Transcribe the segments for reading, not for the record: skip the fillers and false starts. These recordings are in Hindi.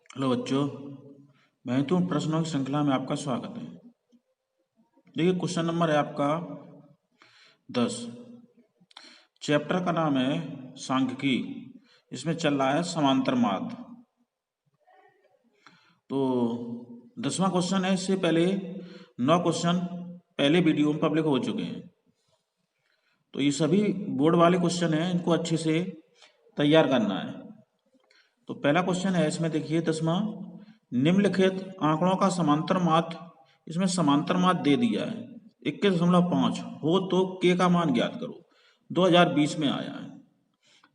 हेलो बच्चों, महत्वपूर्ण प्रश्नों की श्रृंखला में आपका स्वागत है। देखिए, क्वेश्चन नंबर है आपका 10। चैप्टर का नाम है सांख्यिकी। इसमें चल रहा है समांतर माध्य। तो 10वां क्वेश्चन है। इससे पहले 9 क्वेश्चन पहले वीडियो में पब्लिक हो चुके हैं। तो ये सभी बोर्ड वाले क्वेश्चन हैं, इनको अच्छे से तैयार करना है। तो पहला क्वेश्चन है इसमें, देखिए 10वां, निम्नलिखित आंकड़ों का समांतर माध्य। इसमें समांतर माध्य दे दिया है 21.5 हो तो के का मान ज्ञात करो। 2020 में आया है,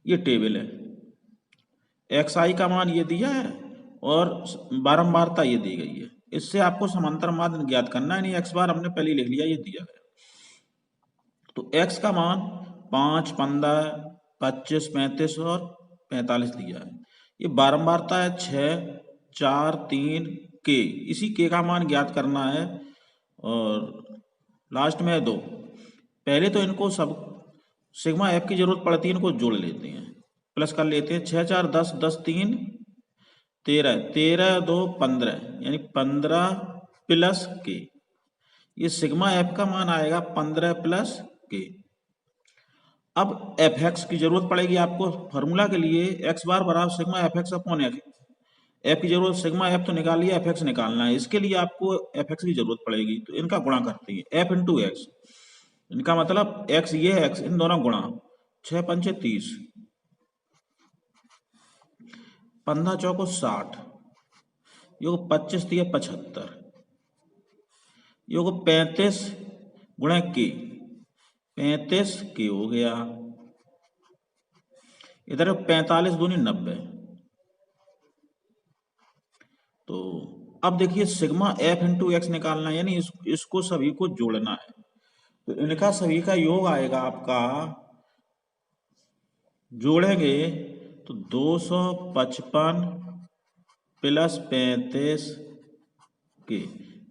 ये टेबल है। एक्स आई का मान ये दिया है और बारंबारता ये दी गई है। इससे आपको समांतर माध्य ज्ञात करना है। नहीं, एक्स बार हमने पहले लिख लिया, ये दिया है। तो एक्स का मान 5, 15, 25, 35 और 45 दिया है। ये बारंबारता है 6, 4, 3 के। इसी के का मान ज्ञात करना है। और लास्ट में है 2। पहले तो इनको सब सिग्मा एफ की जरूरत पड़ती है, इनको जोड़ लेते हैं, प्लस कर लेते हैं। 6, 4, 10, 10, 3, 13, 13, 2, 15, यानी 15 प्लस के। ये सिग्मा एफ का मान आएगा 15 प्लस के। अब एफ एक्स की जरूरत पड़ेगी आपको फॉर्मूला के लिए। एक्स बार बराबर sigma F x upon x. F की जरूरत, सिग्मा एफ तो निकाल लिया, एफ एक्स निकालना है। इसके लिए आपको एफ एक्स की जरूरत पड़ेगी, तो इनका गुणा करते हैं, एफ इंटू एक्स। इनका मतलब एक्स ये है, एक्स इन दोनों गुणा। 6 पंचे 30, 15 चौको 60, योग 25 दिया 75, योग 35 गुणा के, 35 के हो गया। इधर 45 दूनी 90। तो अब देखिए, सिग्मा एफ इंटू एक्स निकालना है, यानी इसको सभी को जोड़ना है। तो इनका सभी का योग आएगा आपका, जोड़ेंगे तो 255 प्लस 35 के।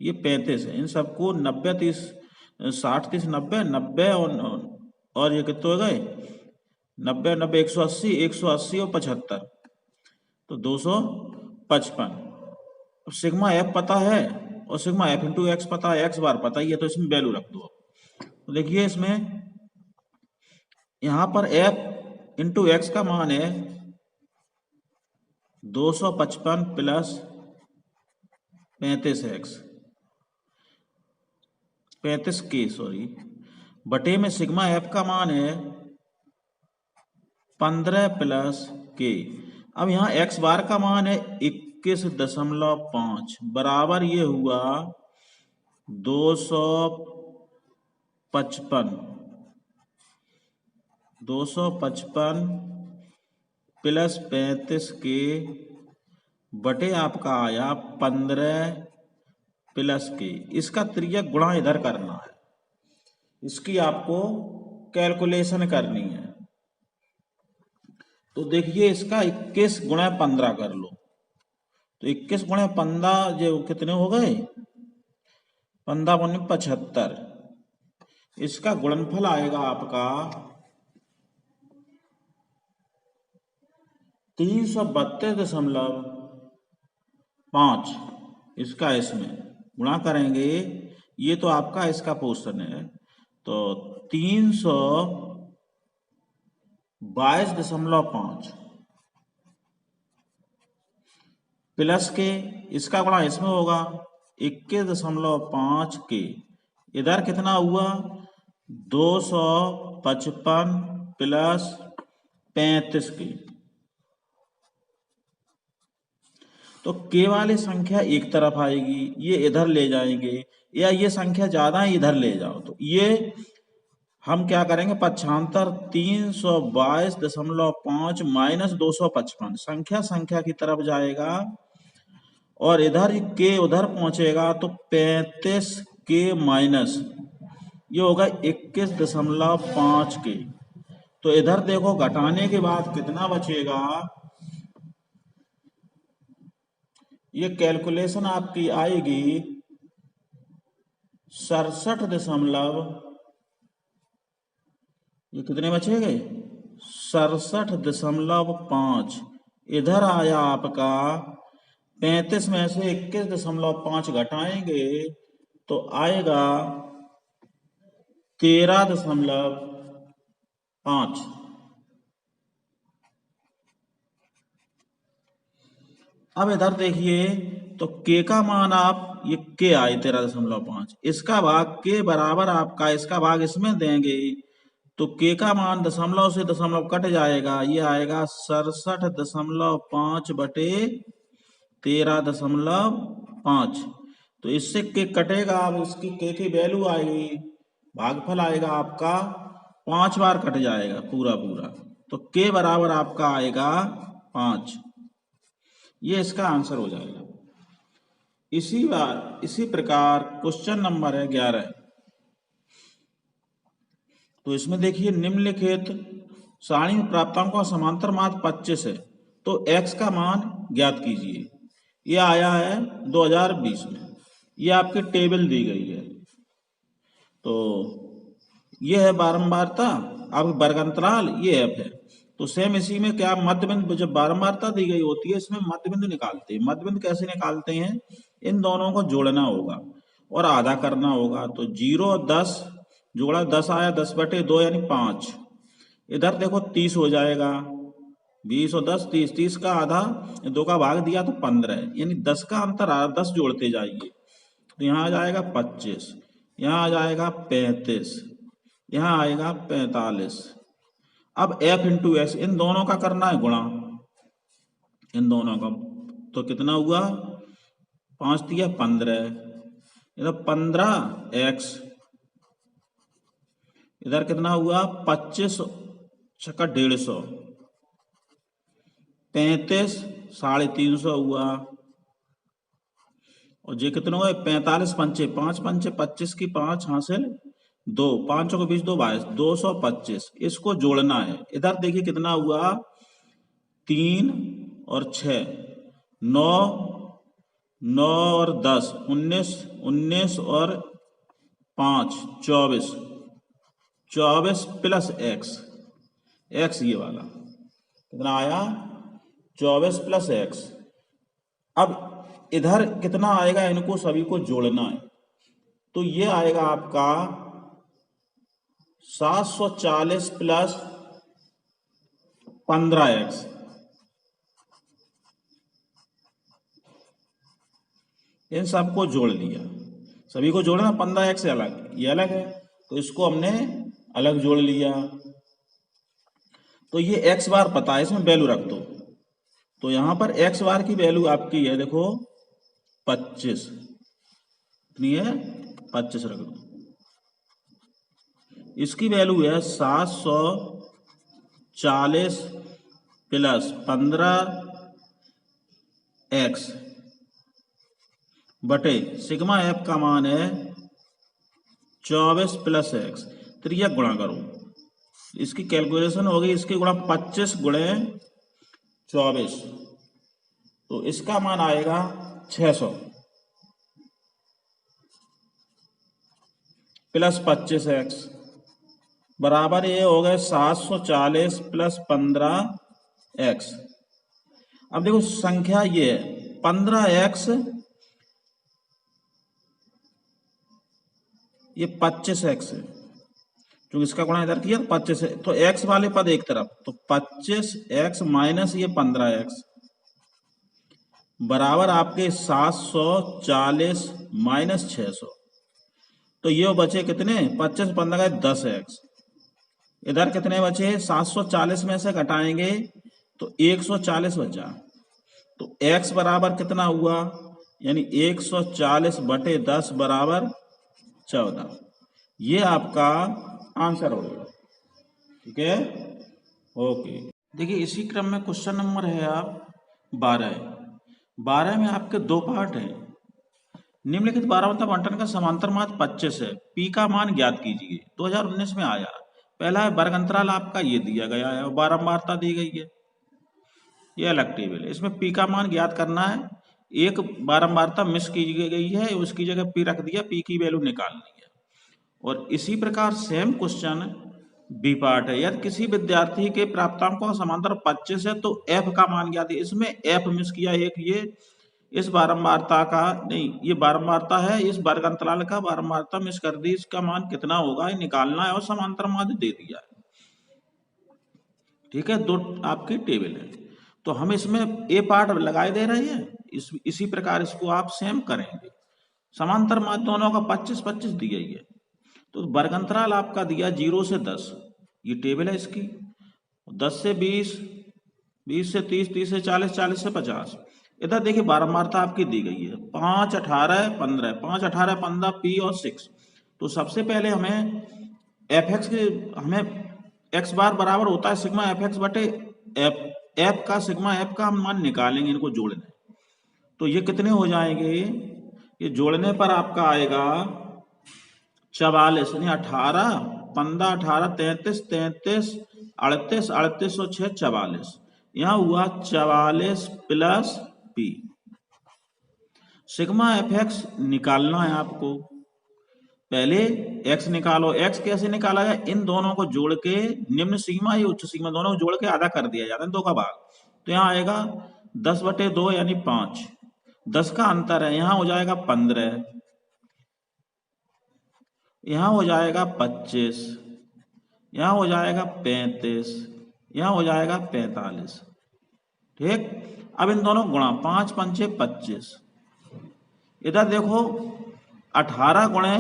ये 35 है, इन सबको 90, 30, 60, 30, 90, 90 और ये कितने हो गए? 90, 90, 180, 180 और 75, तो 255। सिग्मा एफ पता है और सिग्मा एफ इंटू एक्स पता है, एक्स बार पता ही है, तो इसमें वैल्यू रख दो। तो देखिए, इसमें यहां पर एफ इंटू एक्स का मान है 255 प्लस 35 एक्स, 35 के, सॉरी, बटे में सिग्मा एफ का मान है 15 प्लस के। अब यहाँ एक्स बार का मान है 21.5 बराबर ये हुआ 255 प्लस 35 के बटे आपका आया 15 प्लस के। इसका त्रिज्यक गुणा इधर करना है, इसकी आपको कैलकुलेशन करनी है। तो देखिए, इसका 21 गुणा 15 कर लो, तो 21 गुणा 15 जो कितने हो गए? 15 गुणे 75। इसका गुणनफल आएगा आपका 332.5। इसका इसमें गुणा करेंगे, ये तो आपका इसका पोर्शन है, तो 322.5 प्लस के, इसका गुणा इसमें होगा 21.5 के। इधर कितना हुआ? 255 प्लस 35 के। तो के वाली संख्या एक तरफ आएगी, ये इधर ले जाएंगे, या ये संख्या ज्यादा है इधर ले जाओ, तो ये हम क्या करेंगे? पक्षांतर 322.5 माइनस 255, संख्या संख्या की तरफ जाएगा और इधर के उधर पहुंचेगा, तो 35 के माइनस ये होगा 21.5 के। तो इधर देखो, घटाने के बाद कितना बचेगा? ये कैलकुलेशन आपकी आएगी 67. ये कितने बचेंगे? 67.5। इधर आया आपका 35 में से 21.5 घटाएंगे तो आएगा 13.5। अब इधर देखिए तो के का मान आप ये के आए 13.5, इसका भाग के बराबर आपका इसका भाग इसमें देंगे तो के का मान दशमलव से दशमलव कट जाएगा, ये आएगा 67.5 बटे 13.5। तो इससे के कटेगा, अब इसकी के की वैल्यू आएगी, भागफल आएगा आपका 5 बार कट जाएगा पूरा पूरा, तो के बराबर आपका आएगा 5। ये इसका आंसर हो जाएगा। इसी प्रकार क्वेश्चन नंबर है 11। तो इसमें देखिए निम्नलिखित सारणी में प्राप्तांकों का समांतर माध्य 25 है, तो x का मान ज्ञात कीजिए। ये आया है 2020 में, ये आपकी टेबल दी गई है। तो ये है बारंबारता, अब वर्गांतराल ये f है। तो सेम इसी में क्या मध्य बिंदु, जब बारंबारता दी गई होती है इसमें मध्य बिंदु निकालते हैं। मध्य बिंदु कैसे निकालते हैं, इन दोनों को जोड़ना होगा और आधा करना होगा। तो 0 और 10 जोड़ा, 10 आया 10/2 यानी 5। इधर देखो 30 हो जाएगा, 20 और 10 30, 30 का आधा 2 का भाग दिया तो 15 है, यानी 10 का अंतर आ 10 जोड़ते जाइए। तो यहाँ आ जाएगा 25, यहाँ आ जाएगा 35, यहाँ आएगा 45। अब f इंटू एस, इन दोनों का करना है गुणा, इन दोनों का। तो कितना हुआ, 5 दिया 15, इधर 15x, इधर कितना हुआ 25 छक्का 150, 35 350 हुआ, और ये कितना हुआ 45 पंचे 5 पंचे 25 की 5 हासिल 2, 5 को 20 2 22, 225। इसको जोड़ना है। इधर देखिए कितना हुआ 3 और 6, 9 9 और 10 19, 19 और 5 24, 24 प्लस x, ये वाला कितना आया 24 प्लस x। अब इधर कितना आएगा, इनको सभी को जोड़ना है। तो ये आएगा आपका 740 प्लस 15x। इन सबको जोड़ लिया, सभी को जोड़ना, 15x से अलग, ये अलग है तो इसको हमने अलग जोड़ लिया। तो ये x बार पता है, इसमें वैल्यू रख दो। तो यहां पर x बार की वैल्यू आपकी है देखो 25, कितनी है 25 रख दो। इसकी वैल्यू है 740 प्लस 15x बटे सिग्मा f का मान है 24 प्लस x, त्रिया गुणा करो, इसकी कैलकुलेशन होगी, इसकी गुणा 25 गुणे 24, तो इसका मान आएगा 600 प्लस 25x बराबर ये हो गए 740 प्लस 15x। अब देखो संख्या ये है 15x, ये 25x है, जो इसका गुणा इधर किया 25 है, तो x वाले पद एक तरफ, तो 25x माइनस ये 15x बराबर आपके 740 माइनस 600। तो ये बचे कितने 25 15 का 10x। इधर कितने बचे 740 में से घटाएंगे तो 140 बचा, तो x बराबर कितना हुआ, यानी 140 बटे 10 बराबर 14। ये आपका आंसर होगा। ठीक है, ओके। देखिए इसी क्रम में क्वेश्चन नंबर है आप 12 में आपके दो पार्ट है। निम्नलिखित 12वां बंटन का समांतर माध्य 25 है, पी का मान ज्ञात कीजिए। 2019 में आया। पहला है वर्ग अंतराल आपका ये दिया गया है और बारंबारता दी गई है, ये अलग टेबल है। इसमें पी का मान ज्ञात करना है, एक बारंबारता मिस की गई है, उसकी जगह पी रख दिया, पी की वैल्यू निकालनी है। और इसी प्रकार सेम क्वेश्चन बी पार्ट है, यदि किसी विद्यार्थी के प्राप्तांकों का समांतर 25 है तो एफ का मान ज्ञात है। इसमें एफ मिस किया एक, ये इस बारंबारता का नहीं, ये बारंबारता है, इस वर्ग अंतराल का बारंबारता मिस कर दी, इसका मान कितना होगा ये निकालना है और समांतर माध्य दे दिया है। ठीक है, दो आपकी टेबल है, तो हम इसमें ए पार्ट लगाए दे रहे हैं, इसी प्रकार इसको आप सेम करेंगे। समांतर माध्य दोनों का 25-25 दिया ही है, तो वर्ग अंतराल आपका दिया 0 से 10, ये टेबल है इसकी, 10 से 20, 20 से 30, 30 से 40, 40 से 50। इधर देखिए बारंबारता आपकी दी गई है 5, 18, 15, 5, 18, 15 पी और 6। तो सबसे पहले हमें एफ एक्स के, हमें एक्स बार बराबर होता है सिग्मा एफ एक्स बटे एफ का, सिग्मा एफ का हम मान निकालेंगे, इनको जोड़ने। तो ये कितने हो जाएंगे, ये जोड़ने पर आपका आएगा 44, यानी 18, 15, 18, 33, 33, 38, 38 और 6, 44। यहाँ हुआ 44 plus P. Sigma F x निकालना है आपको, पहले x निकालो। x कैसे निकाला जाए, इन दोनों को जोड़ के निम्न सीमा या उच्च सीमा दोनों को जोड़ के आधा कर दिया जाता है, 2 का भाग। तो यहाँ आएगा 10/2 यानी 5, 10 का अंतर है, यहाँ हो जाएगा 15, यहाँ हो जाएगा 25, यहाँ हो जाएगा 35, यहाँ हो जाएगा 45। ठीक, अब इन दोनों गुणा, 5 पंचे 25, इधर देखो 18 गुणे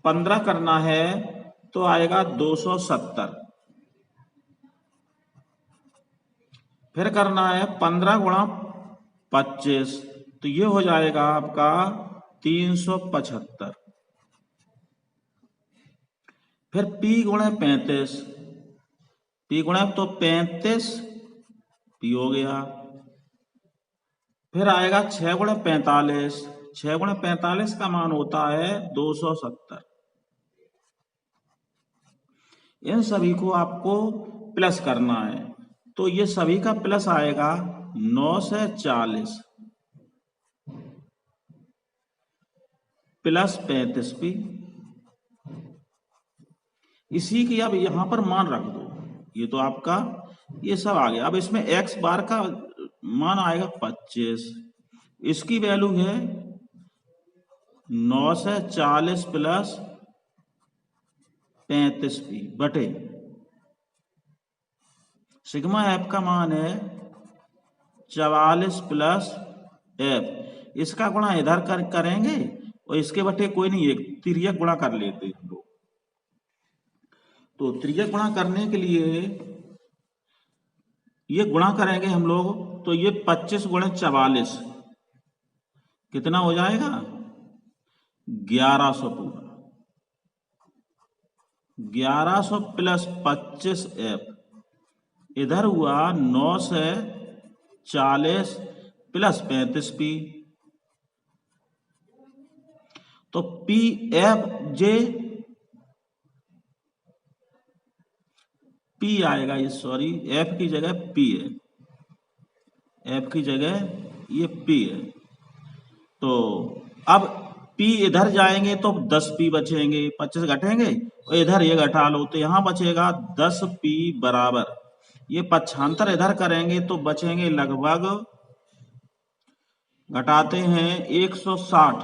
15 करना है तो आएगा 270, फिर करना है 15 गुणा 25, तो ये हो जाएगा आपका 375, फिर P गुणे 35, P गुणे तो 35 P हो गया, फिर आएगा 6 गुणे 45, 6 गुणे 45 का मान होता है 270। इन सभी को आपको प्लस करना है, तो ये सभी का प्लस आएगा 9 से 40 प्लस 35 पी। इसी की अब यहां पर मान रख दो, ये तो आपका ये सब आ गया। अब इसमें x बार का मान आएगा 25, इसकी वैल्यू है 9 से 40 प्लस 35 पी बटे सिग्मा एफ का मान है 44 प्लस एफ, इसका गुणा इधर करेंगे और इसके बटे कोई नहीं, एक तिर्यक गुणा कर लेते हैं हम लोग। तो तिर्यक गुणा करने के लिए ये गुणा करेंगे हम लोग, तो ये 25 गुणे 44 कितना हो जाएगा 1100 पूरा, 1100 प्लस 25 एफ, इधर हुआ 9 से 40 प्लस 35 पी, तो पी एफ जे पी आएगा, ये सॉरी एफ की जगह पी है, एफ की जगह ये पी है। तो अब पी इधर जाएंगे तो 10 पी बचेंगे, 25 घटेंगे और इधर ये घटा लो तो यहां बचेगा 10 पी बराबर, ये पक्षांतर इधर करेंगे तो बचेंगे लगभग, घटाते हैं 160,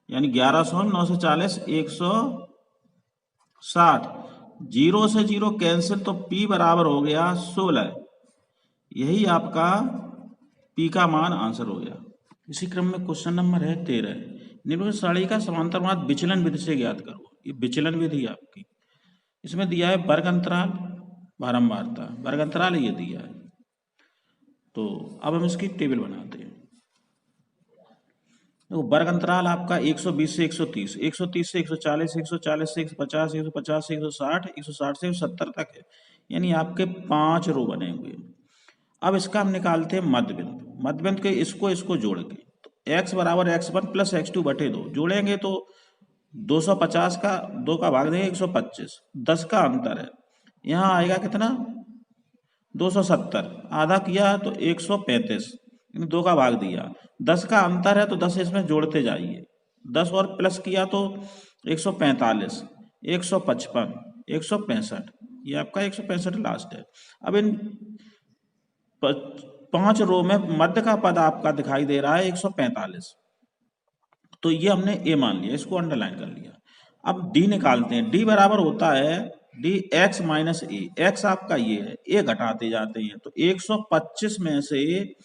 यानी 1100, 9 से 40, 160, 0 से 0 कैंसिल, तो P बराबर हो गया 16। यही आपका P का मान आंसर हो गया। इसी क्रम में क्वेश्चन नंबर है 13, निम्नलिखित सारणी का समांतर माध्य विचलन विधि से ज्ञात करो। ये विचलन विधि आपकी, इसमें दिया है वर्ग अंतराल, बारंबारता, वर्ग अंतराल ये दिया है। तो अब हम इसकी टेबल बनाते हैं। तो वर्ग अंतराल आपका 120 से 130, 130 से 140, 140 से 150, 150 से 160, 160 से 170 तक है, यानी आपके 5 रो बने हुए। अब इसका हम निकालते हैं मध्य बिंदु, मध्य बिंदु के इसको जोड़ के, तो x बराबर x1 प्लस x2 बटे 2, जोड़ेंगे तो 250 का 2 का भाग देंगे 125, 10 का अंतर है, यहाँ आएगा कितना 270, आधा किया तो 135, 2 का भाग दिया, 10 का अंतर है तो 10 इसमें जोड़ते जाइए, 10 और प्लस किया तो 145, 155, 165, ये आपका 165 लास्ट है। अब इन 5 रो में मध्य का पद आपका दिखाई दे रहा है 145, तो ये हमने ए मान लिया, इसको अंडरलाइन कर लिया। अब डी निकालते हैं। डी बराबर होता है डी एक्स माइनस ए। एक्स आपका ये है, ए घटाते जाते हैं, तो 125 में से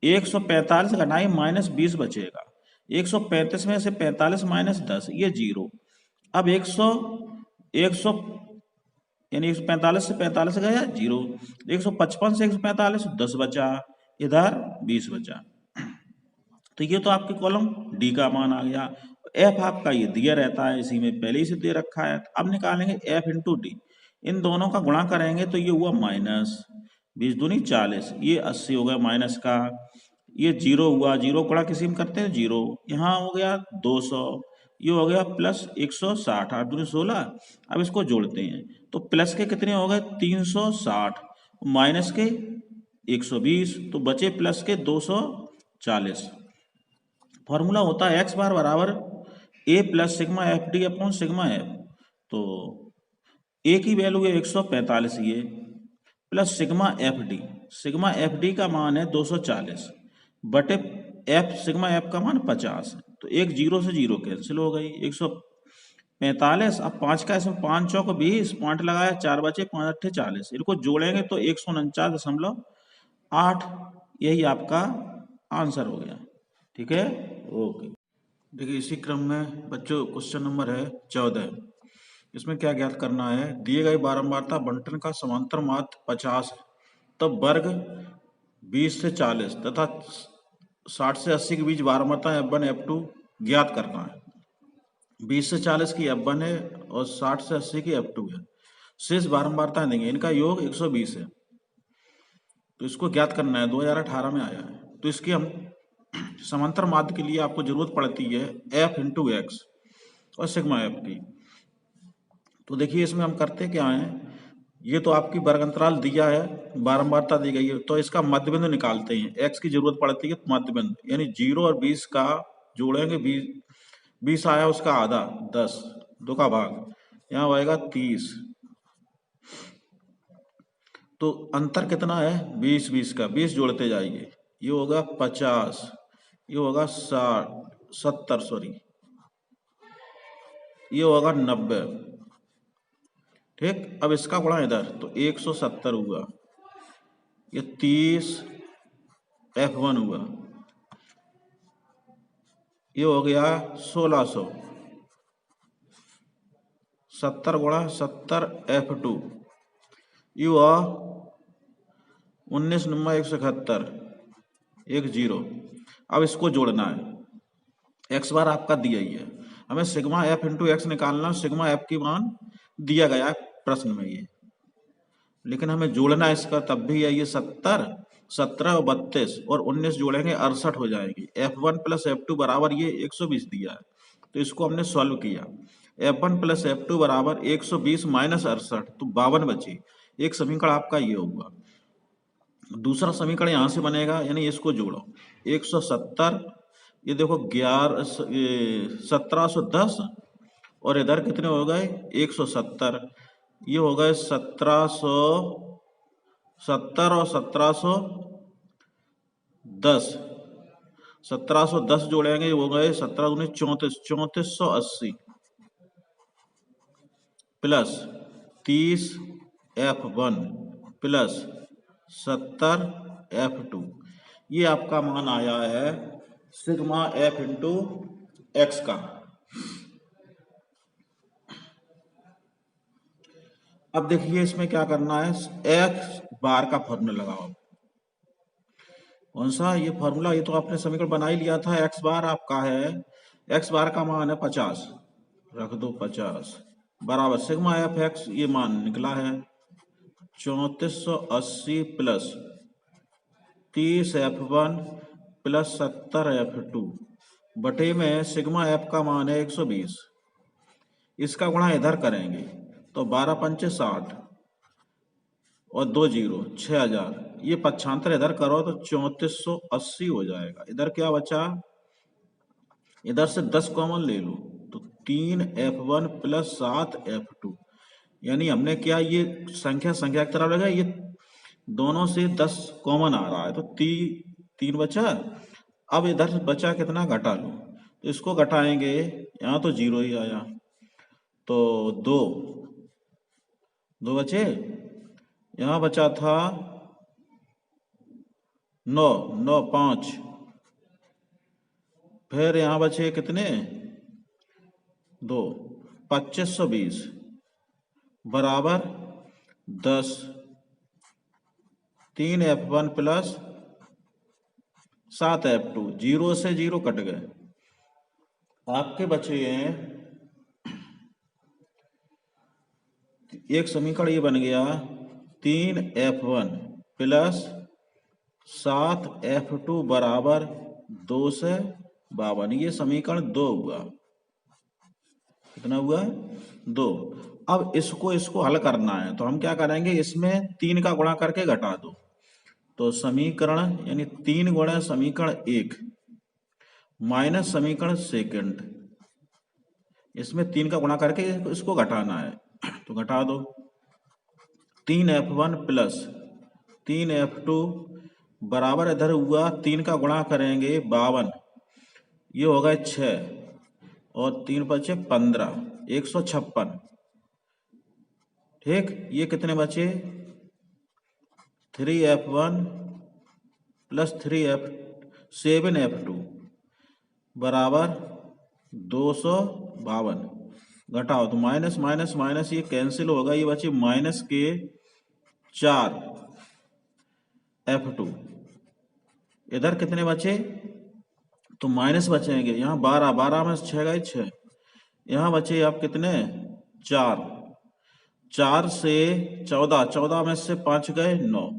145 घटाएं माइनस 20 बचेगा। 135 में से 45 माइनस 10, ये 0। अब 100 यानी 145 से 45 गया 0। 155 से 145 10 बचा, इधर 20 बचा। तो ये तो आपके कॉलम डी का मान आ गया। एफ आपका ये दिया रहता है, इसी में पहले ही से दे रखा है। अब निकालेंगे एफ इंटू डी। इन दोनों का गुणा करेंगे तो ये हुआ माइनस 20 दूनी 40, ये 80 हो गया माइनस का, ये 0 हुआ, 0 गुणा किसी में करते हैं 0, यहाँ हो गया 200, ये हो गया प्लस 160, 8 दूनी 16। अब इसको जोड़ते हैं तो प्लस के कितने हो गए 360, माइनस के 120, तो बचे प्लस के 240। फॉर्मूला होता है एक्स बार बराबर a plus sigma f d upon sigma f. तो ए की वैल्यू है 145 ये, प्लस सिग्मा एफ डी का मान है 240 बटे एफ सिग्मा एफ का मान 50 है। तो एक 0 से 0 कैंसिल हो गई, 145। अब 5 का इसमें 5 चौक 20, पॉइंट लगाया 4 बचे, 5 अट्ठे 40, इनको जोड़ेंगे तो 149.8, यही आपका आंसर हो गया। ठीक है, ओके। देखिए इसी क्रम में बच्चों क्वेश्चन नंबर है 14। इसमें क्या ज्ञात करना है, दिए गए बारंबारता बंटन का समांतर माध्य 50 है, तब वर्ग 20 से 40 तथा 60 से 80 के बीच बारंबारता F1 F2 ज्ञात करना है। 20 से 40 की F1 है और 60 से 80 की F2 है। शेष बारंबारता देंगे, इनका योग 120 है, तो इसको ज्ञात करना है। 2018 में आया है। तो इसकी हम समांतर माध्य के लिए आपको जरूरत पड़ती है एफ इंटू एक्स और सिग्मा एफ की। तो देखिए इसमें हम करते क्या हैं, ये तो आपकी वर्ग अंतराल दिया है, बारंबारता दी गई है, तो इसका मध्य बिंदु निकालते हैं। एक्स की जरूरत पड़ती है मध्य बिंदु, यानी 0 और 20 का जोड़ेंगे, 20 आया उसका आधा 10, 2 का भाग, यहाँ आएगा 30। तो अंतर कितना है 20 का, 20 जोड़ते जाइए, ये होगा 50, ये होगा 70 सॉरी, ये होगा 90। ठीक, अब इसका गुणा इधर तो 170 हुआ, ये 30 F1 हुआ, ये हो गया 1600, 70 गुणा 70 F2, ये हुआ 19 9 171, 10। अब इसको जोड़ना है, एक्स बार आपका दिया ही है, हमें सिग्मा एफ इंटू एक्स निकालना। सिग्मा एफ की मान दिया गया है प्रश्न में ये, लेकिन हमें जोड़ना है इसका, तब भी है ये 70, 17 और 32 और 19 जोड़ेंगे 68 हो जाएगी। F1 प्लस F2 बराबर ये 120 दिया है, तो इसको हमने सॉल्व किया। F1 प्लस F2 बराबर 120 माइनस 68, तो 52 बची। एक समीकरण आपका ये होगा। दूसरा समीकरण यहाँ से बनेगा, यानी इसको जोड़ो 170, ये देखो 1710 और इधर कितने हो गए 170, ये हो गए 1770 और 1710, 1710 जोड़ेंगे, हो गए 17 दूनी 34, 3480 प्लस 30 F1 प्लस 70 F2, ये आपका मान आया है सिग्मा एफ इंटू एक्स का। अब देखिए इसमें क्या करना है, एक्स बार का फॉर्मूला लगाओ। कौन सा ये फॉर्मूला, ये तो आपने समीकरण बना ही लिया था। एक्स बार आपका है, एक्स बार का मान है 50, रख दो 50 बराबर सिग्मा एफ एक्स, ये मान निकला है 3480 प्लस 30 F1 प्लस 70 F2 बटे में सिग्मा एफ का मान है 120। इसका गुणा इधर करेंगे तो 12 पंचे 60 और 2 0 6000, ये 95 इधर करो तो 3480 हो जाएगा। इधर क्या बचा, इधर से 10 कॉमन ले लो तो 3 F1 प्लस 7 F2, यानी हमने क्या ये संख्या की तरफ लगा, ये दोनों से 10 कॉमन आ रहा है तो 3 बचा। अब इधर बचा कितना, घटा लो, तो इसको घटाएंगे, यहाँ तो 0 ही आया, तो 2 बचे। यहाँ बचा था 9, 9 5, फिर यहाँ बचे कितने, 2, 2520 बराबर 10। 3F1 प्लस 7F2, 0 से 0 कट गए, आपके बचे हैं एक समीकरण ये बन गया 3F1 प्लस 7F2 बराबर 2 से 52। ये समीकरण 2 हुआ। कितना हुआ, 2। अब इसको हल करना है तो हम क्या करेंगे, इसमें 3 का गुणा करके घटा दो, तो समीकरण यानी 3 गुणा समीकरण 1 माइनस समीकरण सेकंड, इसमें 3 का गुणा करके इसको घटाना है, तो घटा दो। 3F1 प्लस 3F2 बराबर, इधर हुआ 3 का गुणा करेंगे 52, ये हो गए 6 और 3 बचे 15, 156। ठीक, ये कितने बचे, 3F1 प्लस 7F2 बराबर 252। घटाओ तो माइनस माइनस माइनस ये कैंसिल होगा, ये बचे माइनस के 4F2। इधर कितने बचे, तो माइनस बचेंगे, यहाँ 12, 12 में 6 गए 6, यहाँ बचे आप कितने 4, 4 से 14, 14 में से 5 गए 9,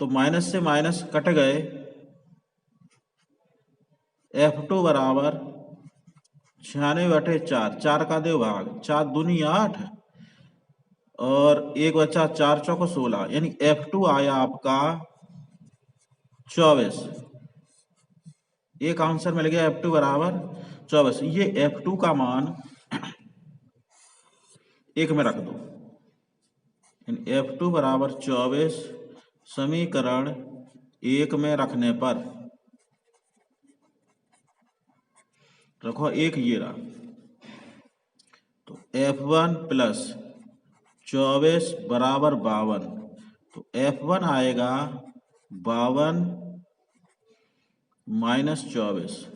तो माइनस से माइनस कट गए, F2 बराबर 96/4, 4 का दे भाग, 4 दूनी 8 और 1 बचा, 4 चौको 16, यानी F2 आया आपका 24। एक आंसर मिल गया F2 बराबर 24। ये F2 का मान 1 में रख दो, F2 बराबर 24 समीकरण 1 में रखने पर रखो 1, ये रहा, तो F1 प्लस 24 बराबर 52, तो F1 आएगा 52 माइनस 24,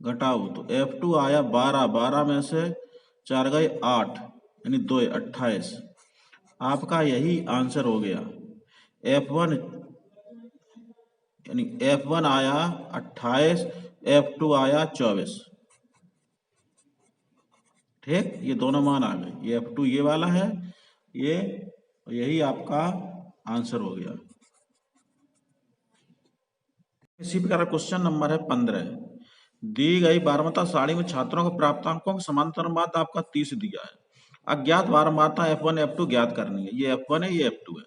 घटाओ तो F2 आया 12, 12 में से 4 गए 8, यानी 2 28। आपका यही आंसर हो गया। F1 यानी F1 आया 28, F2 आया 24। ठीक, ये दोनों मान आ गए, ये F2 ये वाला है, ये यही आपका आंसर हो गया। इसी प्रकार क्वेश्चन नंबर है 15। दी गई बारंबारता सारणी में छात्रों के प्राप्तांकों का समांतर अनुपात आपका 30 दिया है। अज्ञात बारंबारता F1 F2 ज्ञात करनी है। ये F1 है, ये F2 है।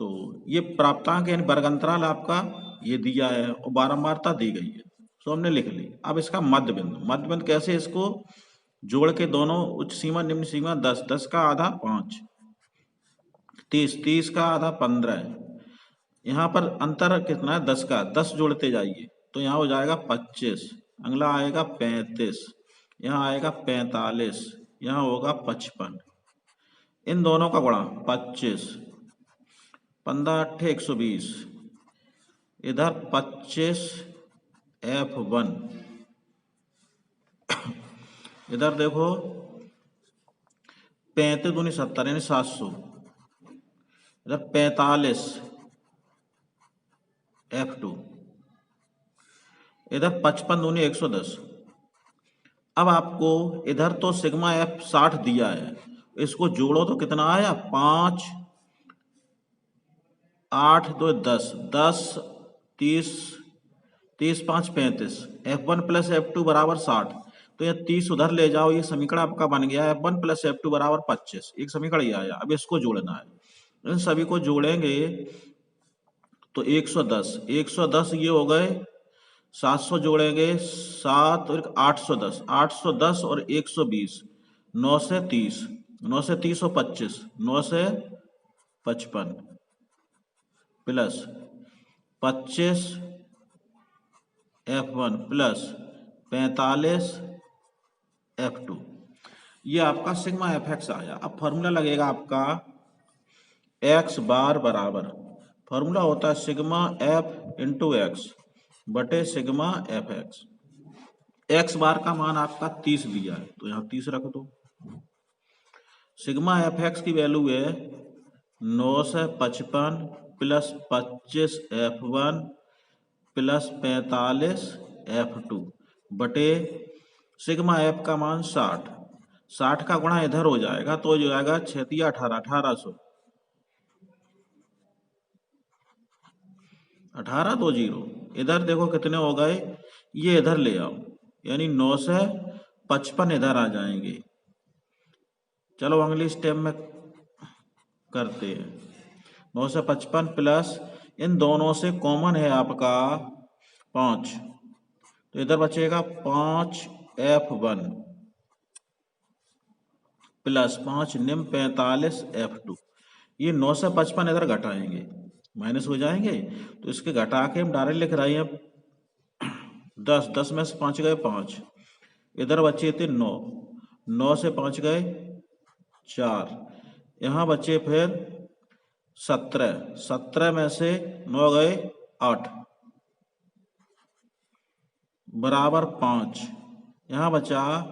तो ये प्राप्तांक यानी वर्ग अंतराल आपका ये दिया है और बारंबारता दी गई है, तो हमने लिख ली। अब इसका मध्य बिंदु कैसे, इसको जोड़ के दोनों उच्च सीमा निम्न सीमा 10, 10 का आधा 5, 30, 30 का आधा 15 है। यहाँ पर अंतर कितना है, 10 का, 10 जोड़ते जाइए तो यहाँ हो जाएगा 25, अगला आएगा 35, यहाँ आएगा 45, यहाँ होगा 55। इन दोनों का गुणा 25, 15 8 120, इधर 25 F1, इधर देखो 35 दूनी 70 यानी 700, इधर 45 F2, इधर 55 दूनी 110। अब आपको इधर तो सिग्मा F 60 दिया है, इसको जोड़ो तो कितना आया, 5 8 2 10, 10 30, 30 5 35, F1 प्लस F2 बराबर 60, तो ये 30 उधर ले जाओ, ये समीकरण आपका बन गया F1 प्लस F2 बराबर 25। एक समीकरण ये आया। अब इसको जोड़ना है, इन सभी को जोड़ेंगे तो 110, 110 ये हो गए, 700 जोड़ेंगे 7 और 810, 810 और 120, 9 से 30, 9 से 30 और 25, 9 से 55 प्लस 25 F1 प्लस 45 F2, ये आपका सिग्मा FX आया। अब फॉर्मूला लगेगा आपका x बार बराबर, फॉर्मूला होता है सिग्मा F इंटू एक्स बटे सिग्मा FX। x बार का मान आपका 30 दिया है तो यहाँ 30 रख दो। सिग्मा FX की वैल्यू है 955 प्लस 25 F1 प्लस 45 F2 बटे सिग्मा F का मान 60। 60 का गुणा इधर हो जाएगा तो हो जाएगा 6 18 1800, 18 2 0। इधर देखो कितने हो गए, ये इधर ले आओ, यानी 9 से 55 इधर आ जाएंगे। चलो अगली स्टेप में करते हैं। 9 से 55 प्लस इन दोनों से कॉमन है आपका 5, तो इधर बचेगा 5 F1 प्लस 5 निम 45 F2। ये 9 से 55 इधर घटाएंगे, माइनस हो जाएंगे, तो इसके घटा के हम डायरेक्ट लिख रहे हैं 10, 10 में से 5 गए 5, इधर बचे थे 9, 9 से 5 गए 4, यहाँ बचे फिर 17, 17 में से 9 गए 8 बराबर 5, यहाँ बचा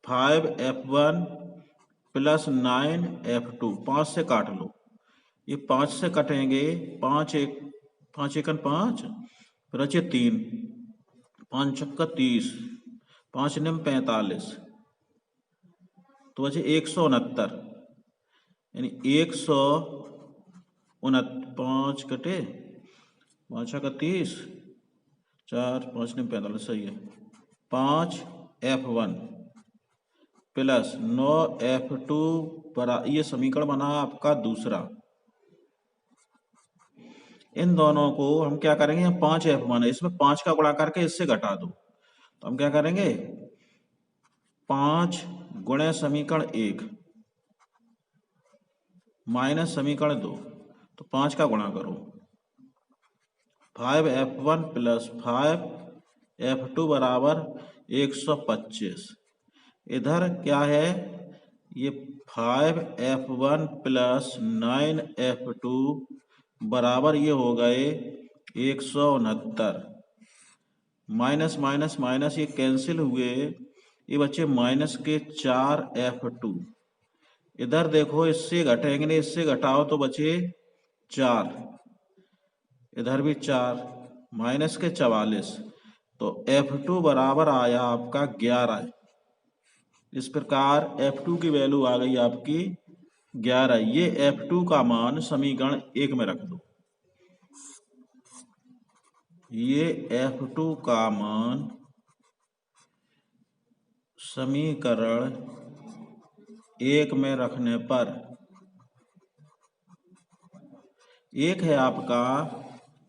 5 F1 प्लस 9 F2। 5 से काट लो, ये 5 से कटेंगे, 5 एकन 5, फिर बचे 3, 5 चक्का 30, 5 निम 45, तो बचे 169, यानी 159, कटे 5 का 30, 4 5 निम 45, सही है। 5 F1 प्लस 9 F2 बरा, ये समीकरण बना आपका दूसरा। इन दोनों को हम क्या करेंगे, 5 F1 है, इसमें 5 का गुणा करके इससे घटा दो, तो हम क्या करेंगे 5 गुणे समीकरण 1 माइनस समीकरण 2, तो 5 का गुणा करो, 5 F1 प्लस 5 F2 बराबर 125। इधर क्या है, ये 5 F1 प्लस 9 F2 बराबर ये हो गए 169, माइनस माइनस माइनस ये कैंसिल हुए, ये बच्चे माइनस के 4 F2। इधर देखो इससे घटेंगे, इससे घटाओ तो बचे 4, इधर भी 4, माइनस के 44, तो F2 बराबर आया आपका 11। इस प्रकार F2 की वैल्यू आ गई आपकी 11। ये F2 का मान समीकरण 1 में रख दो, ये F2 का मान समीकरण 1 में रखने पर 1 है आपका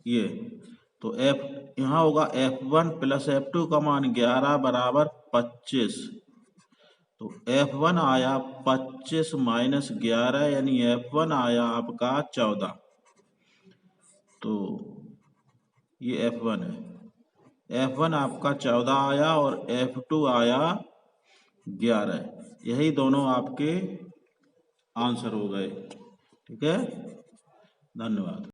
ये, तो यहाँ होगा F1 प्लस F2 का मान 11 बराबर 25, तो F1 आया 25 माइनस 11, यानी F1 आया आपका 14। तो ये F1 है, F1 आपका 14 आया और F2 आया 11। यही दोनों आपके आंसर हो गए। ठीक है, धन्यवाद।